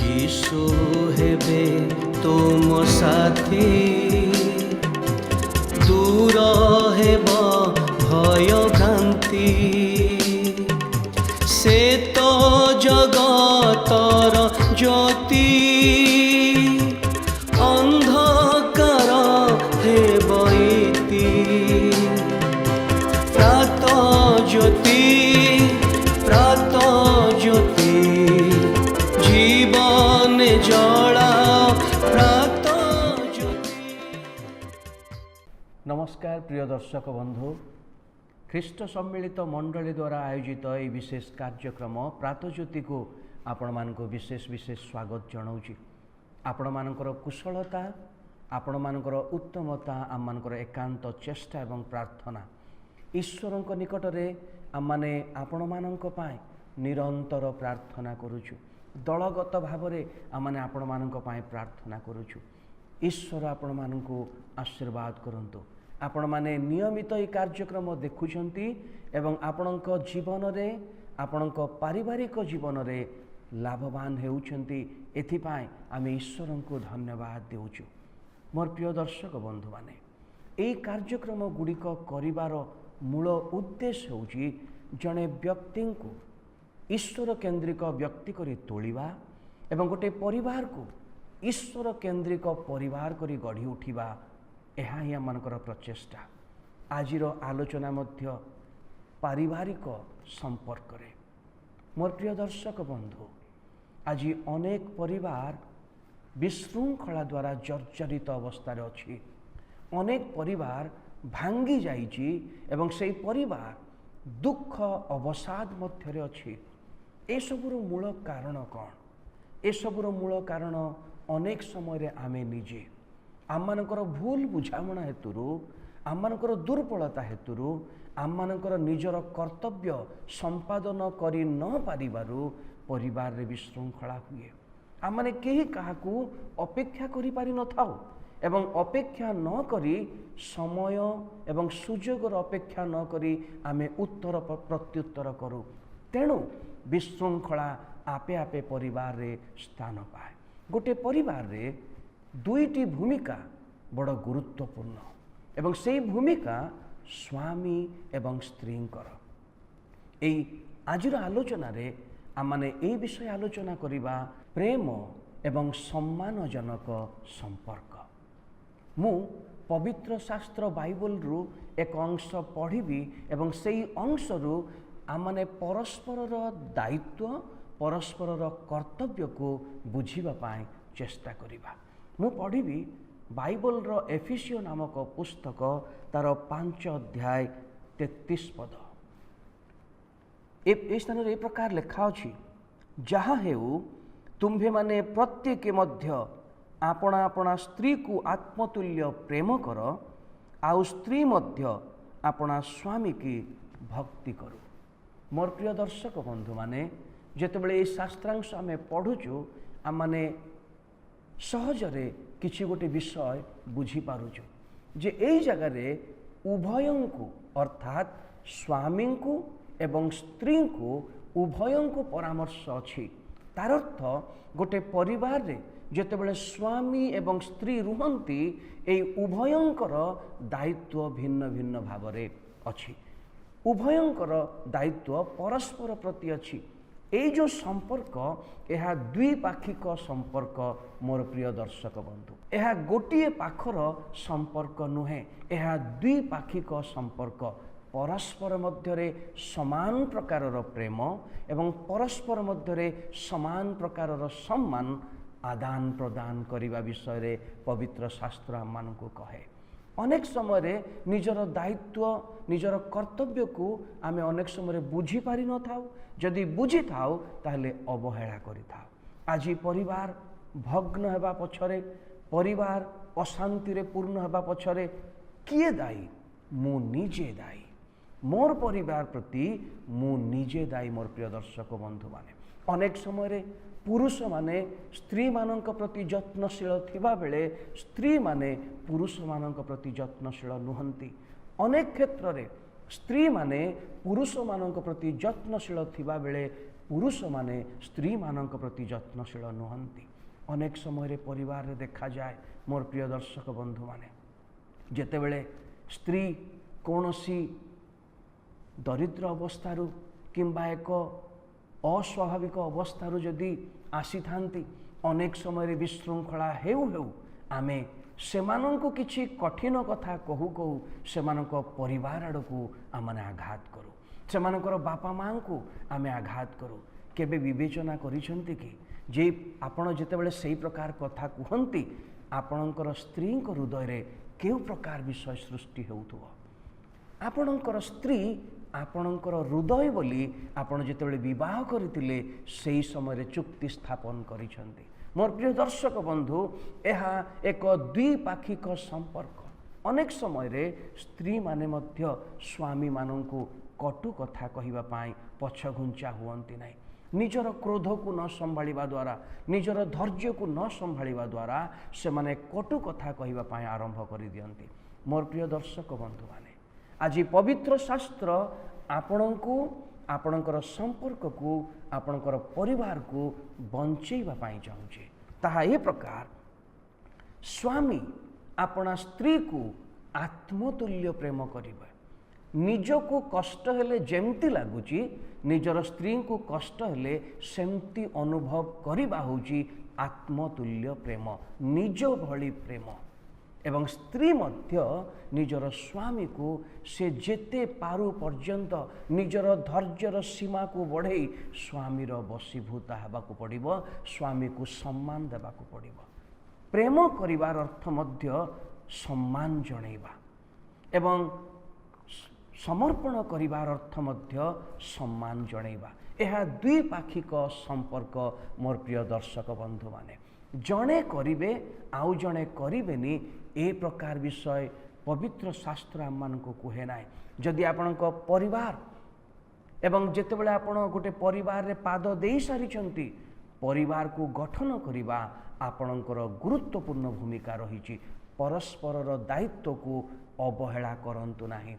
यीशु हेबे तुम साथी, दूर हेब भय भ्रांति। से तो जगतर ज्योति, अंधकार हेब इति। प्रात ज्योति, प्रात ज्योति, जीवन जला प्रात ज्योति। नमस्कार प्रिय दर्शक बंधु, ख्रीष्ट सम्मिलित मंडली द्वारा आयोजित यह विशेष कार्यक्रम प्रातज्योति को आपण मानक विशेष विशेष स्वागत जनाऊँगी। आपण मानकर कुशलता, आपण मानकर उत्तमता, आम मानकर एकांत चेष्टा एवं प्रार्थना ईश्वर निकट में आम मैंने आपण मानक पाए निरंतर प्रार्थना करुचु। दलगत भाव में आम मैंने आपण मानक पाए प्रार्थना करुचु। ईश्वर आपण मानक आशीर्वाद करंतु। आपण माने नियमित ये कार्यक्रम देखुछंती एवं आपणक जीवन रे, आपणक पारिवारिक जीवन रे लाभवान हेउछंती। एथिपाई आमे ईश्वर को धन्यवाद देउछु। मोर प्रिय दर्शक बंधु माने, एई कार्यक्रम गुड़िक करिवार मूल उद्देश्य होउची जणे व्यक्ति को ईश्वर केन्द्रिक व्यक्ति करी तोलिबा एवं गोटे परिवार को ईश्वर केन्द्रिक परिवार करी गढ़ी उठिबा। यह ही आमर प्रचेष्टा। आजिर आलोचना मध्य पारिवारिक संपर्क रे। मोर प्रिय दर्शक बंधु, आज अनेक परिवार विशृंखला द्वारा जर्जरित अवस्था अच्छी। अनेक परिवार भांगी जाइछि एवं से परिवार दुख अवसाद मध्य अच्छी। ए सबुर मूल कारण कौन? ए सबुर मूल कारण अनेक समय आमे निजे आम मानकर भूल बुझामणा हेतु, आम मानकर दुर्बलता हेतु, आम मानकर निजर कर्तव्य संपादन करि न पारिबारु परिवार रे विशृंखला हुए। आम माने केही काहाकू अपेक्षा करि पारि न थाउ एवं अपेक्षा न करी समय एवं सुजोगर अपेक्षा न करी आमे उत्तर प्रत्युत्तर करू। तेणु विशृंखला आपे आपे परिवार रे स्थान पाए। गोटे परिवार रे दुईटी भूमिका बड़ गुरुत्वपूर्ण एवं से भूमिका स्वामी एवं स्त्रींकर। एई आजिर आलोचना रे आमाने ए विषय आलोचना करिबा प्रेम एवं सम्मानजनक संपर्क। मु पवित्र शास्त्र बाइबल रु एक अंश पढ़िबी एवं सेई अंश रु आमाने परस्पर दायित्व, परस्पर कर्तव्य को बुझिबा पाए चेष्टा करिबा। मु पढ़िबी बाइबल रो एफिसियो नामक पुस्तक तार 5 अध्याय 33 पद। ए स्थान रे प्रकार लिखा अछि, जहाँ हेउ तुम्भे माने प्रत्येक मध्य आपणा आपणा स्त्री को आत्मतुल्य प्रेम कर, आउ स्त्री मध्य आपणा स्वामी की भक्ति करू। मोर प्रिय दर्शक बंधु माने, जेतेबेले ए शास्त्रांश आमे पढ़ुचु आम माने सहजरे किछि गोटे विषय बुझी पारुछु जे एई जगह रे उभयं को अर्थात स्वामी को एवं स्त्री को उभयं को परामर्श अछि। तार अर्थ गोटे परिवार रे जेतेबेले स्वामी एवं स्त्री रुहंती, एई उभयंकर दायित्व भिन्न भिन्न भाव रे अछि। उभयंकर दायित्व परस्पर प्रति अछि। ये जो संपर्क, यह द्विपाक्षिक संपर्क। मोर प्रिय दर्शक बंधु, यह गोटे पाखर संपर्क नुहे, यह द्विपाक्षिक संपर्क। परस्पर मध्यरे समान प्रकारर प्रेम एवं परस्पर मध्यरे समान प्रकारर सम्मान आदान प्रदान करिबा विषय रे पवित्र शास्त्र आमको कहे। अनेक समय निजर दायित्व, निजर कर्तव्य को आमे अनेक समय बुझी पारि न थाउ। जदि बुझी थाउ ताहले अवहेला करि थाउ। आज परिवार भग्न हेबा पछरे, परिवार अशांति रे पूर्ण हेबा पछरे किए दायी? मु निजे दायी। मोर परिवार प्रति मु निजे दायी। मोर प्रिय दर्शक बंधु माने, अनेक समय पुरुष माने स्त्री मानक प्रति जत्नशील थिबा बेले स्त्री माने पुरुष मानक प्रति जत्नशील नुहंती। अनेक क्षेत्र रे स्त्री माने पुरुष मानक प्रति जत्नशील थिबा बेले पुरुष माने स्त्री मानक प्रति यत्नशील नुहंती। अनेक समय परिवार रे देखा जाए मोर प्रिय दर्शक बंधु माने जेतेबेले स्त्री कौनसी दरिद्र अवस्थारू किंबा एक अस्वाभाविक अवस्थारू जदि आसी थांती अनेक समय विशृंखला हेउ हेउ आमे सेमानंको किछि कठिन कथा कहू कहू सेमानंको परिवार आड़कू आमने आघात करूँ, सेमानंकर बापा माँ को आमे आघात करूँ। केबे विवेचना करिसेंति कि जे आपण जेतेबेले सेही प्रकार कथा कहंती आपणकर स्त्री हृदय रे केउ प्रकार विषय सृष्टि हेउथुबो। आपणकर स्त्री आपणकर हृदय बोली आपण जेतेबेले विवाह करथिले सेही समय चुक्ति स्थापन करिसेंति। मोर प्रिय दर्शक बंधु एहा एक द्विपाक्षिक संपर्क। अनेक समय रे स्त्री माने मध्य स्वामी मानंकु कटु कथा कहिबा पाई पछघुंचा हुअंती नाही। निजर क्रोध को न संभाळिबा द्वारा निजर धैर्य को न संभाळिबा द्वारा से माने कटु कथा कहिबा पाई आरंभ करि दियंती। मोर प्रिय दर्शक बंधु माने आज पवित्र शास्त्र आपणंकु आपणकर संपर्क को आपणकर परिवार को बंचेइबा पाई चाहूचे। ताहा ए प्रकार स्वामी अपना स्त्री को आत्मतुल्य प्रेम करिबा। निजको कष्ट हेले जेमती लगुची निजर स्त्री को कष्ट हेले सेमती अनुभव करिबा होची आत्मतुल्य प्रेम, निज भली प्रेम। एवं स्त्री मध्य निजर स्वामी को से जेते पारु पर्यंत निजर धैर्यर सीमा को बढ़ई स्वामीर बसीभूता हेबाकु पड़िबो, स्वामी को सम्मान देबाकु पड़िबो। प्रेम करिवार अर्थ मध्य सम्मान जणैबा एवं समर्पण करिवार अर्थ मध्य सम्मान जणैबा। यह द्विपाक्षिक संपर्क मोर प्रिय दर्शक बंधु माने जणे करिवे आउ जणे करिवेनी ए प्रकार विषय पवित्र शास्त्र आम मानक कहे ना। जदि आपणक परिवार एवं जेतेबेले आपण गोटे परिवार रे पाद देई सारिचंती परिवार को गठन करिबा आपणकर गुरुत्वपूर्ण भूमिका रहिछि। परस्पर दायित्व को अवहेला करंतु नाही।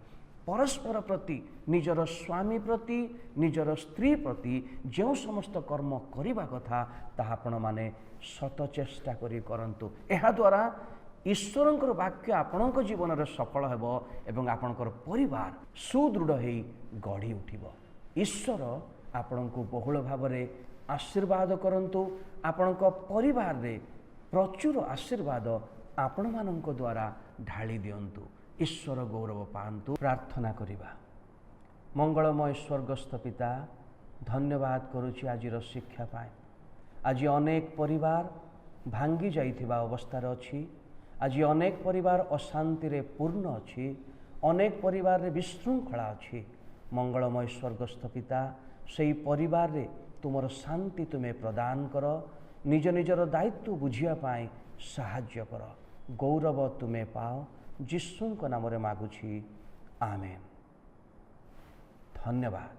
परस्पर प्रति निजर स्वामी प्रति निजर स्त्री प्रति जो समस्त कर्म करिबा कथा ताहा आपण माने सत चेष्टा करी करंतु। एहा द्वारा ईश्वरंकर वाक्य आपणक जीवन रे सफल हेबो एवं आपणकर परिवार सुदृढ़ हेई गढ़ी उठिबो। ईश्वर आपणको बहुल भावरे आशीर्वाद करंतु। आपणक परिवार रे प्रचुर आशीर्वाद आपण मानक द्वारा ढाली दियंतु। ईश्वर गौरव पांतु। प्रार्थना करिबा। मंगलमय स्वर्गस्थ पिता धन्यवाद करुछि आजिर शिक्षा पाए। आज अनेक परिवार भांगी जाइथिबा अवस्था अछि। आज अनेक परिवार अशांति रे पूर्ण अछि। अनेक परिवार रे विशृंखला अछि। मंगलमय स्वर्गस्थ पिता सेई परिवार रे तुमर शांति तुमे प्रदान कर। निज निजर दायित्व बुझिया पाए साहाय्य कर। गौरव तुमे पाओ। जिसुंक नाम रे मागुछि आमेन। धन्यवाद।